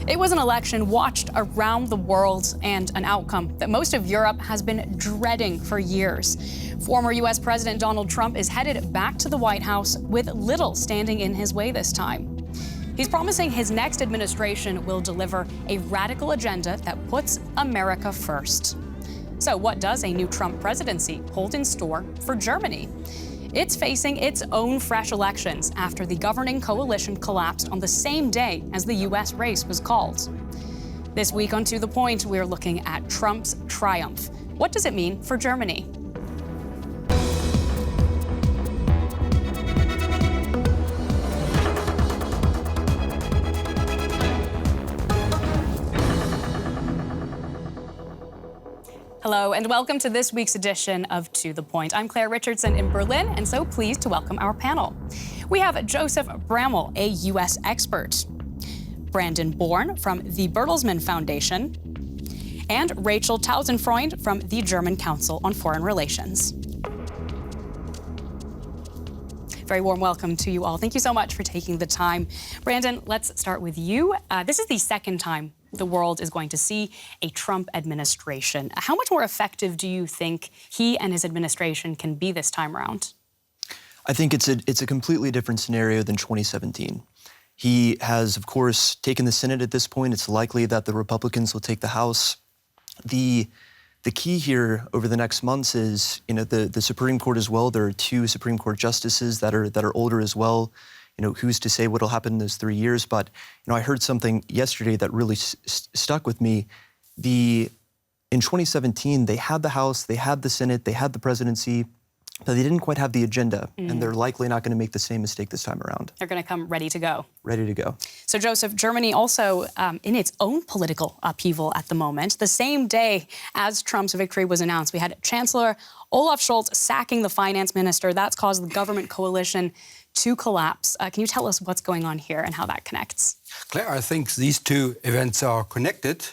It was an election watched around the world and an outcome that most of Europe has been dreading for years. Former U.S. President Donald Trump is headed back to the White House with little standing in his way this time. He's promising his next administration will deliver a radical agenda that puts America first. So what does a new Trump presidency hold in store for Germany? It's facing its own fresh elections after the governing coalition collapsed on the same day as the U.S. race was called. This week on To The Point, we're looking at Trump's triumph. What does it mean for Germany? Hello, and welcome to this week's edition of To The Point. I'm Claire Richardson in Berlin, and so pleased to welcome our panel. We have Josef Braml, a U.S. expert, Brandon Bohrn from the Bertelsmann-Foundation, and Rachel Tausendfreund from the German Council on Foreign Relations. Very warm welcome to you all. Thank you so much for taking the time. Brandon, let's start with you. This is the second time the world is going to see a Trump administration. How much more effective do you think he and his administration can be this time around? I think it's a completely different scenario than 2017. He has, of course, taken the Senate at this point. It's likely that the Republicans will take the House. The key here over the next months is, the Supreme Court as well. There are two Supreme Court justices that are older as well. Who's to say what'll happen in those 3 years? But, I heard something yesterday that really stuck with me. In 2017, they had the House, they had the Senate, they had the presidency, but they didn't quite have the agenda, and they're likely not going to make the same mistake this time around. They're going to come ready to go. Ready to go. So, Joseph, Germany also in its own political upheaval at the moment. The same day as Trump's victory was announced, we had Chancellor Olaf Scholz sacking the finance minister. That's caused the government coalition to collapse. Can you tell us what's going on here and how that connects? Claire, I think these two events are connected.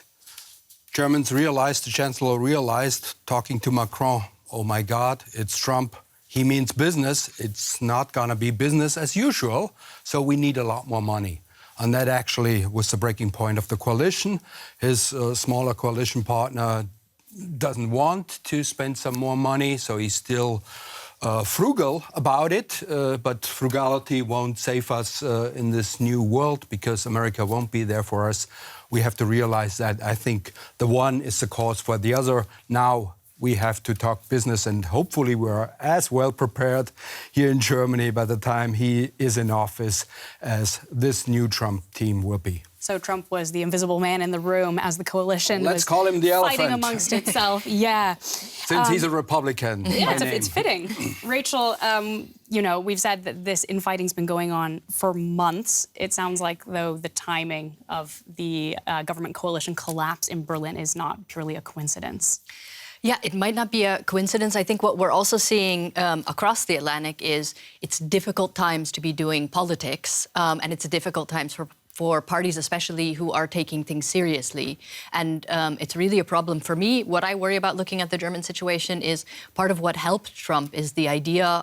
Germans realized, the Chancellor realized, talking to Macron, oh my God, it's Trump. He means business. It's not going to be business as usual, so we need a lot more money. And that actually was the breaking point of the coalition. His smaller coalition partner doesn't want to spend some more money, so he's still frugal about it, but frugality won't save us in this new world because America won't be there for us. We have to realize that. I think the one is the cause for the other. Now we have to talk business, and hopefully we're as well prepared here in Germany by the time he is in office as this new Trump team will be. So Trump was the invisible man in the room as the coalition Let's call him the elephant. Fighting amongst itself. Yeah. Since he's a Republican. Yeah, it's fitting. Rachel, we've said that this infighting's been going on for months. It sounds like, though, the timing of the government coalition collapse in Berlin is not purely a coincidence. Yeah, it might not be a coincidence. I think what we're also seeing across the Atlantic is it's difficult times to be doing politics, and it's difficult times for parties, especially who are taking things seriously. And it's really a problem for me. What I worry about looking at the German situation is part of what helped Trump is the idea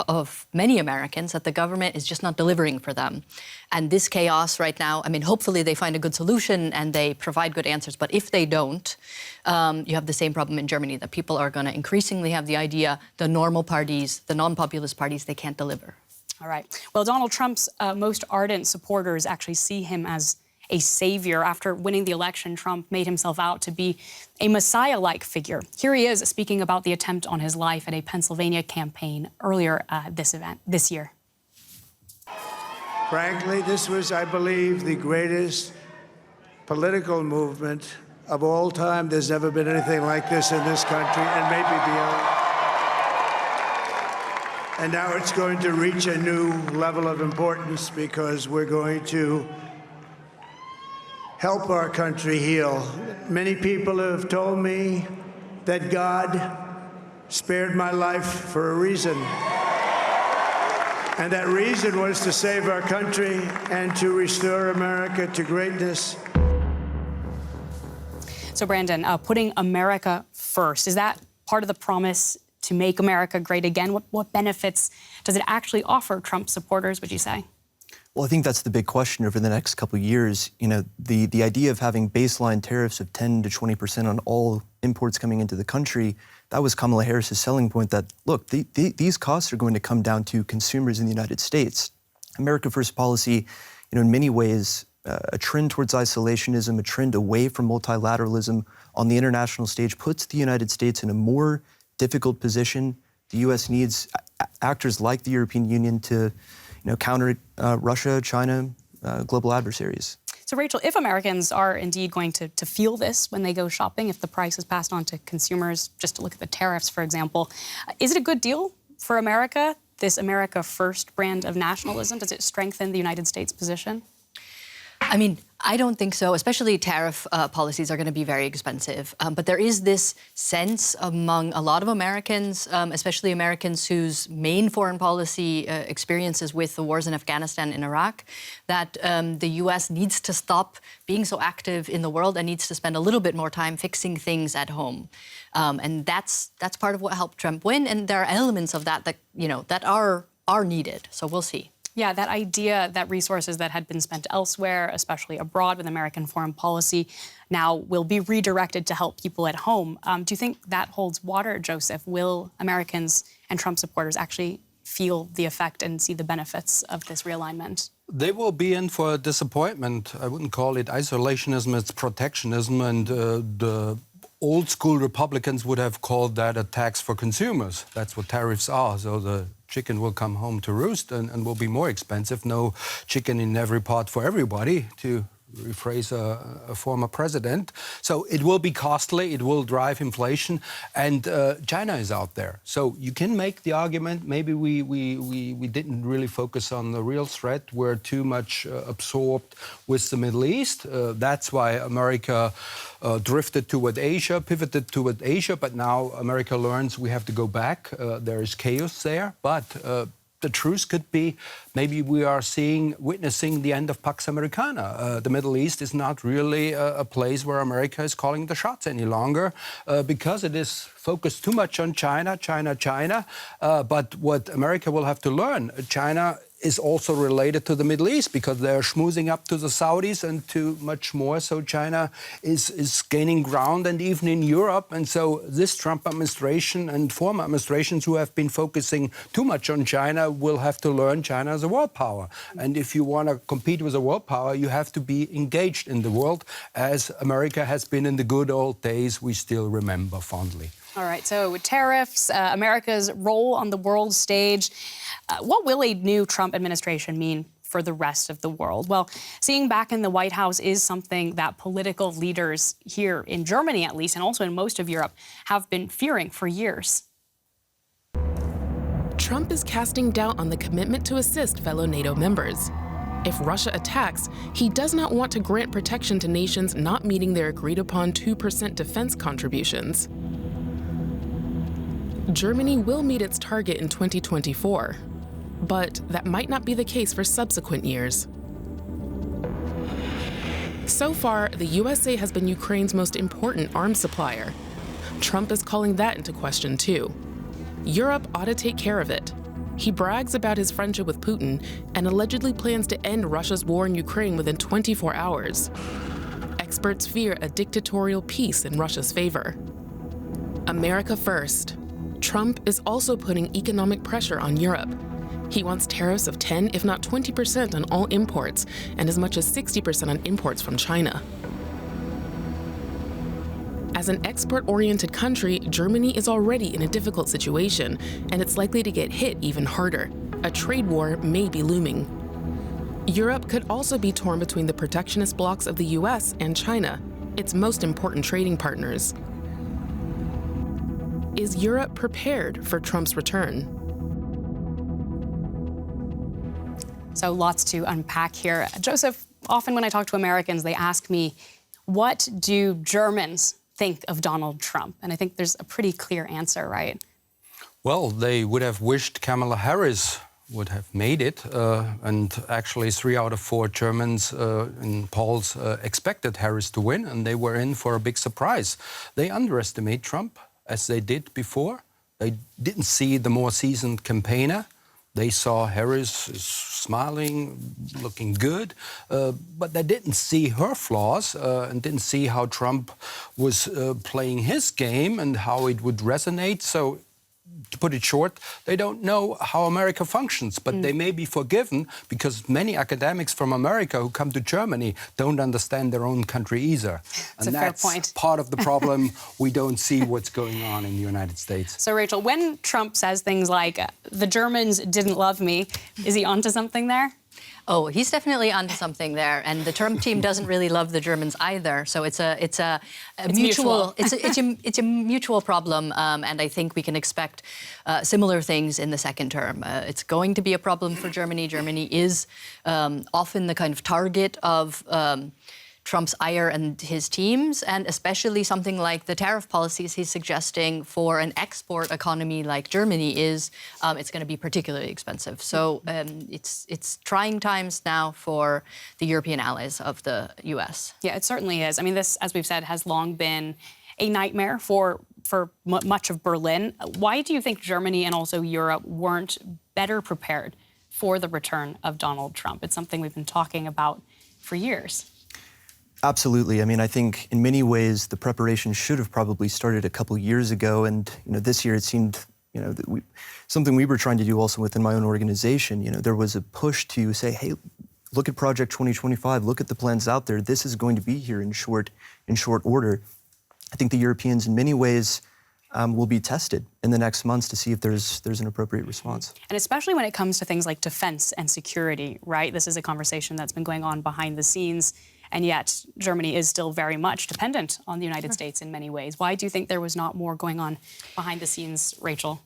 of many Americans that the government is just not delivering for them. And this chaos right now, hopefully they find a good solution and they provide good answers. But if they don't, you have the same problem in Germany, that people are going to increasingly have the idea the normal parties, the non-populist parties, they can't deliver. All right. Well, Donald Trump's most ardent supporters actually see him as a savior. After winning the election, Trump made himself out to be a messiah-like figure. Here he is speaking about the attempt on his life at a Pennsylvania campaign earlier this year. Frankly, this was, I believe, the greatest political movement of all time. There's never been anything like this in this country, and maybe beyond. And now it's going to reach a new level of importance because we're going to help our country heal. Many people have told me that God spared my life for a reason. And that reason was to save our country and to restore America to greatness. So, Brandon, putting America first, is that part of the promise to make America great again? What benefits does it actually offer Trump supporters, would you say? Well, I think that's the big question over the next couple of years. You know, the idea of having baseline tariffs of 10 to 20% on all imports coming into the country, that was Kamala Harris's selling point that, look, these costs are going to come down to consumers in the United States. America First policy, you know, in many ways, a trend towards isolationism, a trend away from multilateralism on the international stage puts the United States in a more difficult position. The U.S. needs actors like the European Union to, you know, counter Russia, China, global adversaries. So, Rachel, if Americans are indeed going to feel this when they go shopping, if the price is passed on to consumers, just to look at the tariffs, for example, is it a good deal for America, this America First brand of nationalism? Does it strengthen the United States position? I mean, I don't think so. Especially tariff policies are going to be very expensive. But there is this sense among a lot of Americans, especially Americans whose main foreign policy experiences with the wars in Afghanistan and Iraq, that the U.S. needs to stop being so active in the world and needs to spend a little bit more time fixing things at home. And that's part of what helped Trump win. And there are elements of that you know, that are needed. So we'll see. Yeah, that idea that resources that had been spent elsewhere, especially abroad with American foreign policy, now will be redirected to help people at home. Do you think that holds water, Joseph? Will Americans and Trump supporters actually feel the effect and see the benefits of this realignment? They will be in for a disappointment. I wouldn't call it isolationism, it's protectionism, and the old school Republicans would have called that a tax for consumers. That's what tariffs are. So the chicken will come home to roost and will be more expensive. No chicken in every pot for everybody, to rephrase a former president. So it will be costly, it will drive inflation, and China is out there. So you can make the argument, maybe we didn't really focus on the real threat. We're too much absorbed with the Middle East. That's why America drifted toward Asia, pivoted toward Asia, but now America learns we have to go back. There is chaos there, but the truth could be maybe we are witnessing the end of Pax Americana. The Middle East is not really a place where America is calling the shots any longer because it is focused too much on China. But what America will have to learn, China is also related to the Middle East because they're schmoozing up to the Saudis and to much more. So China is gaining ground, and even in Europe. And so this Trump administration and former administrations who have been focusing too much on China will have to learn China as a world power. And if you want to compete with a world power, you have to be engaged in the world, as America has been in the good old days we still remember fondly. All right, so tariffs, America's role on the world stage. What will a new Trump administration mean for the rest of the world? Well, seeing back in the White House is something that political leaders here in Germany, at least, and also in most of Europe, have been fearing for years. Trump is casting doubt on the commitment to assist fellow NATO members. If Russia attacks, he does not want to grant protection to nations not meeting their agreed-upon 2% defense contributions. Germany will meet its target in 2024, but that might not be the case for subsequent years. So far, the USA has been Ukraine's most important arms supplier. Trump is calling that into question too. Europe ought to take care of it. He brags about his friendship with Putin and allegedly plans to end Russia's war in Ukraine within 24 hours. Experts fear a dictatorial peace in Russia's favor. America first. Trump is also putting economic pressure on Europe. He wants tariffs of 10, if not 20% on all imports, and as much as 60% on imports from China. As an export-oriented country, Germany is already in a difficult situation, and it's likely to get hit even harder. A trade war may be looming. Europe could also be torn between the protectionist blocs of the US and China, its most important trading partners. Is Europe prepared for Trump's return? So lots to unpack here. Joseph, often when I talk to Americans, they ask me, what do Germans think of Donald Trump? And I think there's a pretty clear answer, right? Well, they would have wished Kamala Harris would have made it. And actually 3 out of 4 Germans in polls expected Harris to win, and they were in for a big surprise. They underestimate Trump, as they did before. They didn't see the more seasoned campaigner. They saw Harris is smiling, looking good, but they didn't see her flaws and didn't see how Trump was playing his game and how it would resonate. So, to put it short, they don't know how America functions, but they may be forgiven because many academics from America who come to Germany don't understand their own country either. That's a fair point. Part of the problem. We don't see what's going on in the United States. So, Rachel, when Trump says things like, the Germans didn't love me, is he onto something there? Oh, he's definitely onto something there, and the Trump team doesn't really love the Germans either. So it's a mutual it's a mutual problem, and I think we can expect similar things in the second term. It's going to be a problem for Germany. Germany is often the kind of target of Trump's ire and his teams, and especially something like the tariff policies he's suggesting for an export economy like Germany is, it's going to be particularly expensive. So it's trying times now for the European allies of the U.S. Yeah, it certainly is. I mean, this, as we've said, has long been a nightmare for much of Berlin. Why do you think Germany and also Europe weren't better prepared for the return of Donald Trump? It's something we've been talking about for years. Absolutely. I mean, I think in many ways the preparation should have probably started a couple years ago. And, this year it seemed, that something we were trying to do also within my own organization, there was a push to say, hey, look at Project 2025, look at the plans out there. This is going to be here in short order. I think the Europeans in many ways will be tested in the next months to see if there's an appropriate response. And especially when it comes to things like defense and security, right? This is a conversation that's been going on behind the scenes. And yet, Germany is still very much dependent on the United States in many ways. Why do you think there was not more going on behind the scenes, Rachel?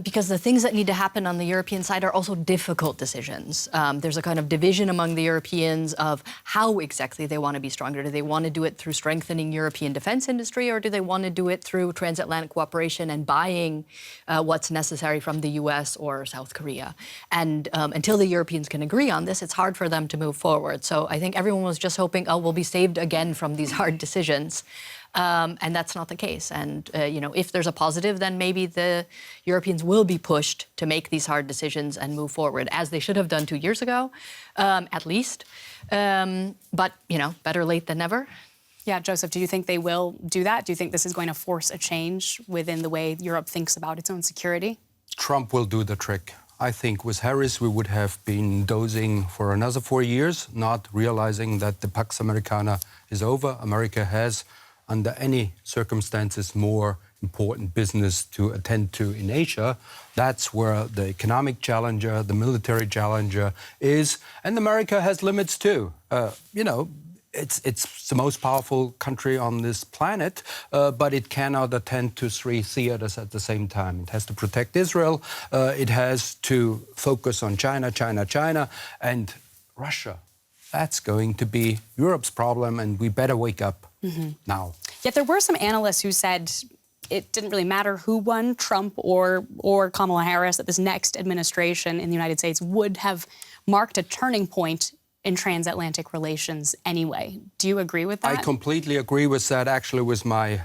Because the things that need to happen on the European side are also difficult decisions. There's a kind of division among the Europeans of how exactly they want to be stronger. Do they want to do it through strengthening European defense industry, or do they want to do it through transatlantic cooperation and buying what's necessary from the US or South Korea? And until the Europeans can agree on this, it's hard for them to move forward. So I think everyone was just hoping, oh, we'll be saved again from these hard decisions. And that's not the case. And, if there's a positive, then maybe the Europeans will be pushed to make these hard decisions and move forward, as they should have done 2 years ago, at least. But, better late than never. Yeah, Joseph, do you think they will do that? Do you think this is going to force a change within the way Europe thinks about its own security? Trump will do the trick. I think with Harris, we would have been dozing for another 4 years, not realizing that the Pax Americana is over. America has, under any circumstances, more important business to attend to in Asia. That's where the economic challenger, the military challenger is. And America has limits too. It's the most powerful country on this planet, but it cannot attend to 3 theaters at the same time. It has to protect Israel. It has to focus on China, and Russia. That's going to be Europe's problem, and we better wake up now. Yet there were some analysts who said it didn't really matter who won, Trump or Kamala Harris, that this next administration in the United States would have marked a turning point in transatlantic relations anyway. Do you agree with that? I completely agree with that. Actually, with my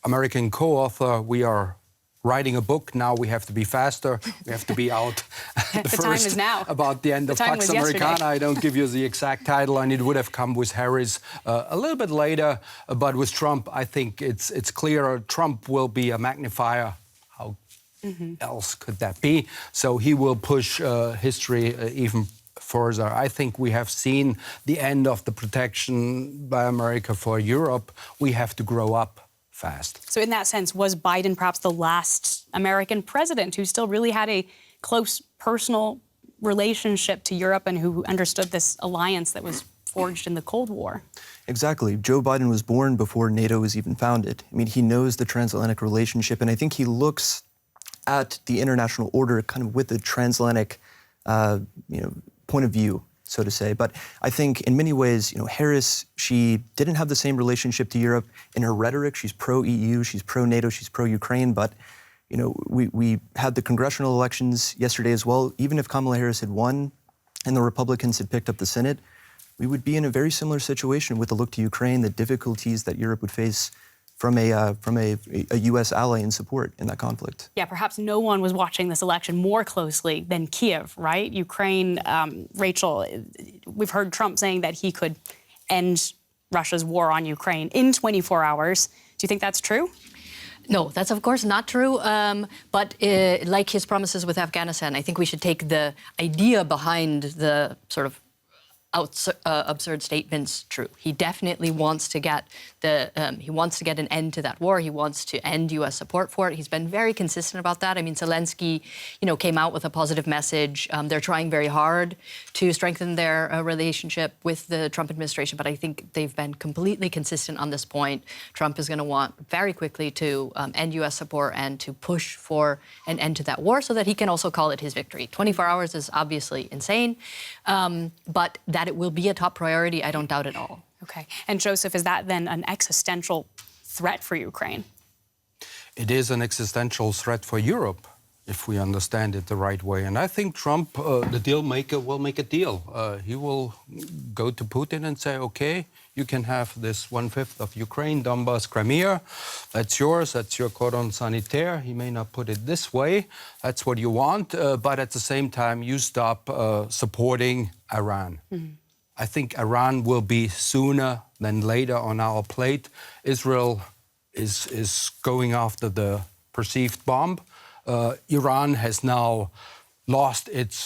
American co-author, we are writing a book. Now we have to be faster. We have to be out the time is now. About the end of Pax Americana. I don't give you the exact title, and it would have come with Harris a little bit later. But with Trump, I think it's clear Trump will be a magnifier. How else could that be? So he will push history even further. I think we have seen the end of the protection by America for Europe. We have to grow up fast. So in that sense, was Biden perhaps the last American president who still really had a close personal relationship to Europe and who understood this alliance that was forged in the Cold War? Exactly. Joe Biden was born before NATO was even founded. I mean, he knows the transatlantic relationship, and I think he looks at the international order kind of with a transatlantic, point of view, so to say. But I think in many ways, Harris, she didn't have the same relationship to Europe. In her rhetoric, she's pro-EU, she's pro-NATO, she's pro-Ukraine. But, we had the congressional elections yesterday as well. Even if Kamala Harris had won and the Republicans had picked up the Senate, we would be in a very similar situation with a look to Ukraine, the difficulties that Europe would face from a U.S. ally in support in that conflict. Yeah, perhaps no one was watching this election more closely than Kiev, right? Ukraine, Rachel, we've heard Trump saying that he could end Russia's war on Ukraine in 24 hours. Do you think that's true? No, that's of course not true. But like his promises with Afghanistan, I think we should take the idea behind the sort of absurd statements true. He definitely wants to get an end to that war. He wants to end U.S. support for it. He's been very consistent about that. I mean, Zelensky, came out with a positive message. They're trying very hard to strengthen their relationship with the Trump administration, but I think they've been completely consistent on this point. Trump is going to want very quickly to end U.S. support and to push for an end to that war so that he can also call it his victory. 24 hours is obviously insane, but that it will be a top priority, I don't doubt at all. Okay. And Joseph, is that then an existential threat for Ukraine? It is an existential threat for Europe, if we understand it the right way. And I think Trump, the deal maker, will make a deal. He will go to Putin and say, okay, you can have this 1/5 of Ukraine, Donbas, Crimea. That's yours. That's your cordon sanitaire. He may not put it this way. That's what you want. But at the same time, you stop supporting Iran. Mm-hmm. I think Iran will be sooner than later on our plate. Israel is going after the perceived bomb. Iran has now lost its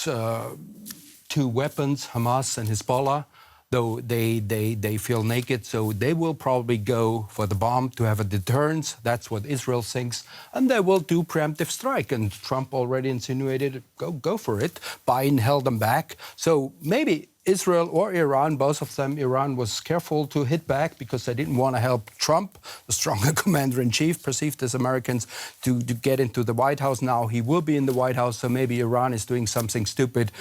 two weapons, Hamas and Hezbollah, though they feel naked. So they will probably go for the bomb to have a deterrence. That's what Israel thinks. And they will do preemptive strike. And Trump already insinuated, go for it. Biden held them back. So maybe Israel or Iran, both of them, Iran was careful to hit back because they didn't want to help Trump, the stronger commander-in-chief, perceived as Americans, to get into the White House. Now he will be in the White House, so maybe Iran is doing something stupid.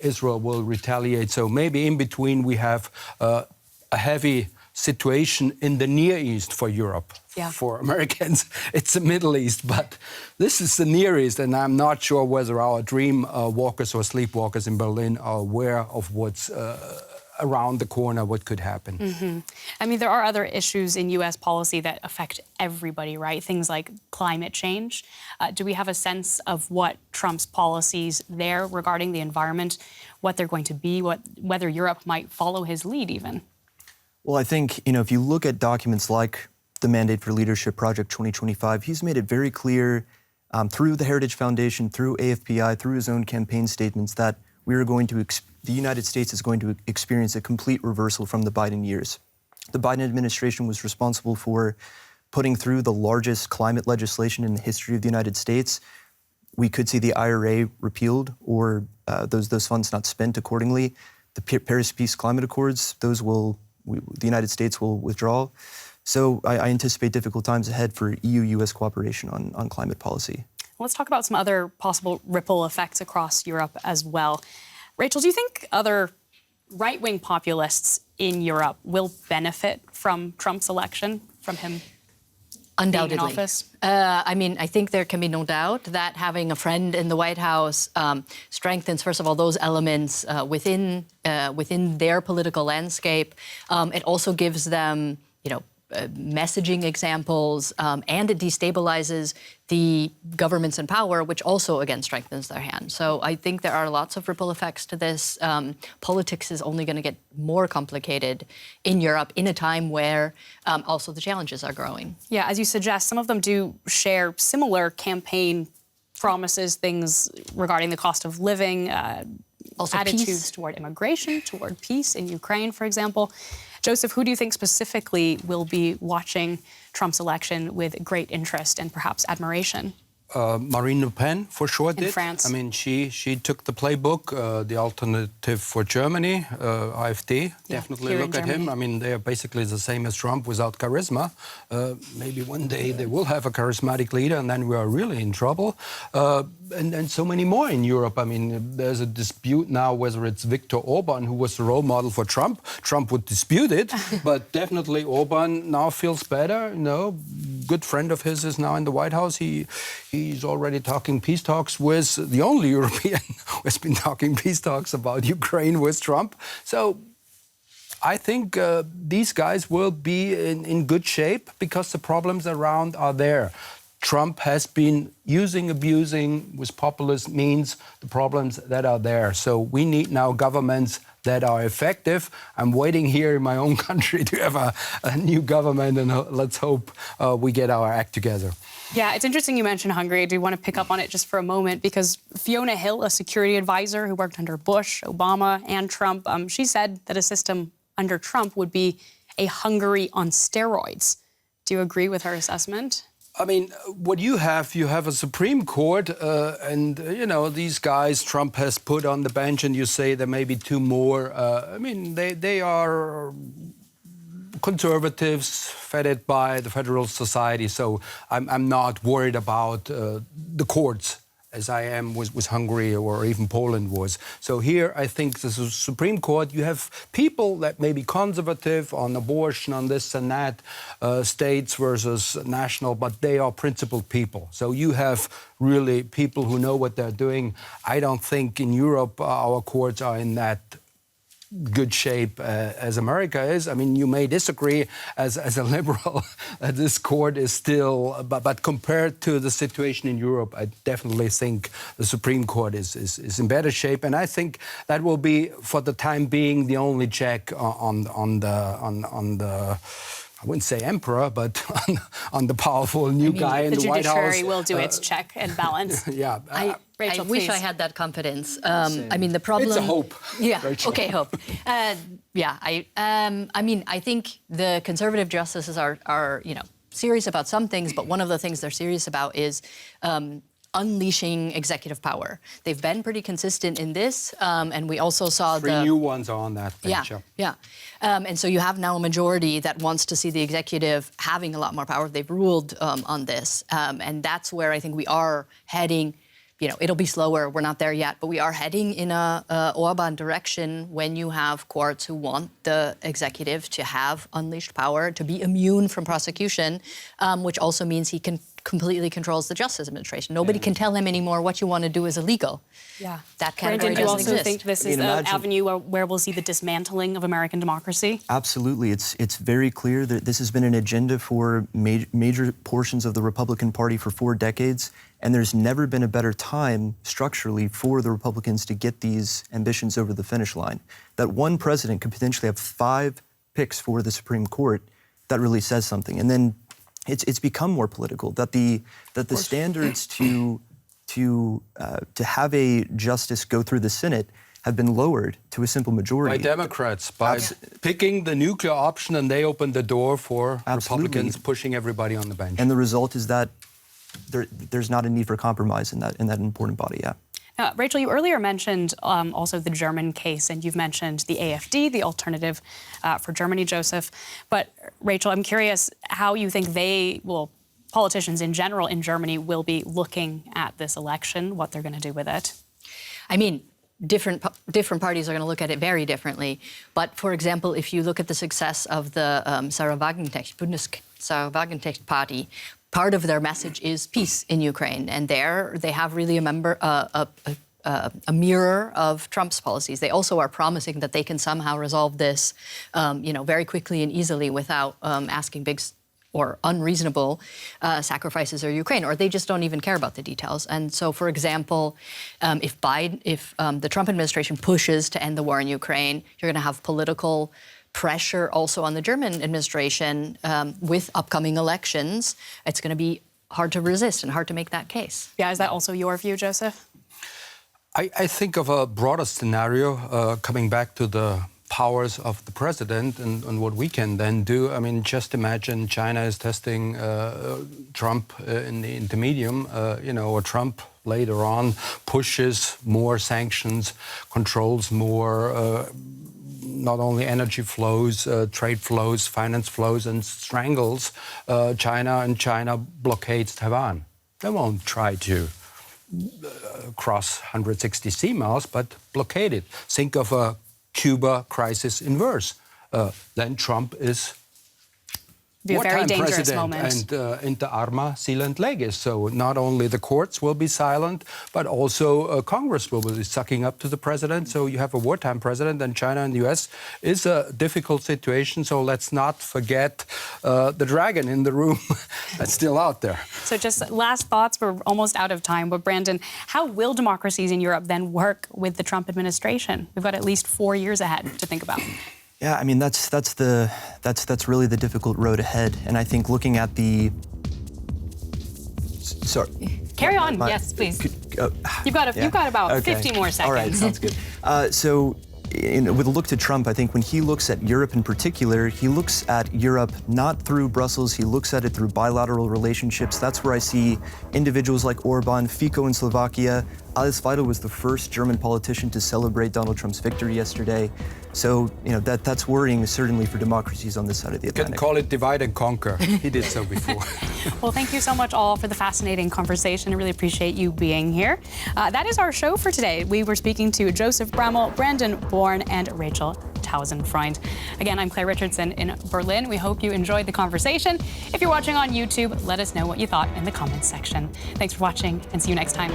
Israel will retaliate. So maybe in between we have a heavy situation in the Near East for Europe. Yeah. For Americans, it's the Middle East, but this is the Near East, and I'm not sure whether our dream walkers or sleepwalkers in Berlin are aware of what's around the corner, what could happen. Mm-hmm. I mean, there are other issues in U.S. policy that affect everybody, right? Things like climate change. Do we have a sense of what Trump's policies there regarding the environment, what they're going to be, whether Europe might follow his lead even? Well, I think, if you look at documents like the Mandate for Leadership Project 2025, he's made it very clear through the Heritage Foundation, through AFPI, through his own campaign statements that the United States is going to experience a complete reversal from the Biden years. The Biden administration was responsible for putting through the largest climate legislation in the history of the United States. We could see the IRA repealed or those funds not spent accordingly. The Paris Peace Climate Accords, the United States will withdraw. So I anticipate difficult times ahead for EU-US cooperation on climate policy. Let's talk about some other possible ripple effects across Europe as well. Rachel, do you think other right-wing populists in Europe will benefit from Trump's election, from him undoubtedly being in office? I think there can be no doubt that having a friend in the White House strengthens, first of all, those elements within their political landscape. It also gives them, messaging examples, and it destabilizes the governments in power, which also, again, strengthens their hand. So I think there are lots of ripple effects to this. Politics is only going to get more complicated in Europe in a time where also the challenges are growing. Yeah, as you suggest, some of them do share similar campaign promises, things regarding the cost of living, also attitudes peace toward immigration, toward peace in Ukraine, for example. Joseph, who do you think specifically will be watching Trump's election with great interest and perhaps admiration? Marine Le Pen, for sure, did. In France. I mean, she took the playbook, the alternative for Germany, AfD. Definitely look at him. I mean, they are basically the same as Trump without charisma. Maybe one day they will have a charismatic leader, and then we are really in trouble. And so many more in Europe. I mean, there's a dispute now whether it's Viktor Orban, who was the role model for Trump. Trump would dispute it, but definitely Orban now feels better. Good friend of his is now in the White House. He's already talking peace talks with the only European who has been talking peace talks about Ukraine with Trump. So I think these guys will be in good shape because the problems around are there. Trump has been abusing with populist means the problems that are there. So we need now governments that are effective. I'm waiting here in my own country to have a new government, and let's hope we get our act together. Yeah, it's interesting you mentioned Hungary. I do want to pick up on it just for a moment because Fiona Hill, a security advisor who worked under Bush, Obama, and Trump, she said that a system under Trump would be a Hungary on steroids. Do you agree with her assessment? I mean, what you have a Supreme Court, and, you know, these guys Trump has put on the bench, and you say there may be two more. I mean, they are conservatives fed by the Federal Society, so I'm not worried about the courts as I am with Hungary or even Poland was. So here, I think the Supreme Court, you have people that may be conservative on abortion, on this and that, states versus national, but they are principled people. So you have really people who know what they're doing. I don't think in Europe our courts are in that good shape as America is. I mean, you may disagree as a liberal this court is still, but compared to the situation in Europe, I definitely think the Supreme Court is in better shape, and I think that will be for the time being the only check on the I wouldn't say emperor, but on the powerful new guy in the White House. The judiciary will do its check and balance. Yeah. Rachel, I wish please. I had that confidence. I mean, the problem... It's a hope, Yeah, Rachel. okay, hope. I mean, I think the conservative justices are, you know, serious about some things, but one of the things they're serious about is unleashing executive power. They've been pretty consistent in this, and we also saw Three new ones are on that bench. Yeah. And so you have now a majority that wants to see the executive having a lot more power. They've ruled on this, and that's where I think we are heading. You know, it'll be slower. We're not there yet, but we are heading in a Orban direction when you have courts who want the executive to have unleashed power, to be immune from prosecution, which also means he can completely controls the Justice Administration. Nobody can tell him anymore what you want to do is illegal. Yeah. That category Brandon, do you doesn't also exist. think this is the avenue where we'll see the dismantling of American democracy? Absolutely. It's very clear that this has been an agenda for major portions of the Republican Party for 4 decades, and there's never been a better time structurally for the Republicans to get these ambitions over the finish line. That one president could potentially have 5 picks for the Supreme Court, that really says something. And then it's become more political, that the standards to have a justice go through the Senate have been lowered to a simple majority. By Democrats, by picking the nuclear option, and they opened the door for Republicans pushing everybody on the bench. And the result is that there's not a need for compromise in that important body, yeah. Now, Rachel, you earlier mentioned also the German case, and you've mentioned the AfD, the alternative for Germany, Joseph. But, Rachel, I'm curious how you think politicians in general in Germany will be looking at this election, what they're going to do with it. I mean, different parties are going to look at it very differently. But, for example, if you look at the success of the Sarah Wagenknecht party, part of their message is peace in Ukraine, and there they have really a mirror of Trump's policies. They also are promising that they can somehow resolve this, very quickly and easily without asking big or unreasonable sacrifices of Ukraine, or they just don't even care about the details. And so, for example, if the Trump administration pushes to end the war in Ukraine, you're going to have political pressure also on the German administration with upcoming elections. It's going to be hard to resist and hard to make that case. Yeah, is that also your view, Joseph? I think of a broader scenario coming back to the powers of the president and what we can then do. I mean, just imagine China is testing Trump in the intermedium, or Trump later on pushes more sanctions, controls more not only energy flows, trade flows, finance flows, and strangles China, and China blockades Taiwan. They won't try to cross 160 sea miles, but blockade it. Think of a Cuba crisis inverse. Then Trump is Be a very wartime dangerous president, moment. and inter arma silent legis. So not only the courts will be silent, but also Congress will be sucking up to the president. So you have a wartime president, and China and the U.S. is a difficult situation. So let's not forget the dragon in the room that's still out there. So just last thoughts, we're almost out of time, but Brandon, how will democracies in Europe then work with the Trump administration? We've got at least 4 years ahead to think about. Yeah, I mean, that's really the difficult road ahead. And I think looking at the... Sorry. Carry on, yes, please. You've got about 50 more seconds. All right, sounds good. With a look to Trump, I think when he looks at Europe in particular, he looks at Europe not through Brussels, he looks at it through bilateral relationships. That's where I see individuals like Orban, Fico in Slovakia. Alice Weidel was the first German politician to celebrate Donald Trump's victory yesterday. So, that's worrying, certainly, for democracies on this side of the Atlantic. You can call it divide and conquer. He did so before. Well, thank you so much all for the fascinating conversation. I really appreciate you being here. That is our show for today. We were speaking to Josef Braml, Brandon Bohrn, and Rachel Tausendfreund. Again, I'm Claire Richardson in Berlin. We hope you enjoyed the conversation. If you're watching on YouTube, let us know what you thought in the comments section. Thanks for watching, and see you next time.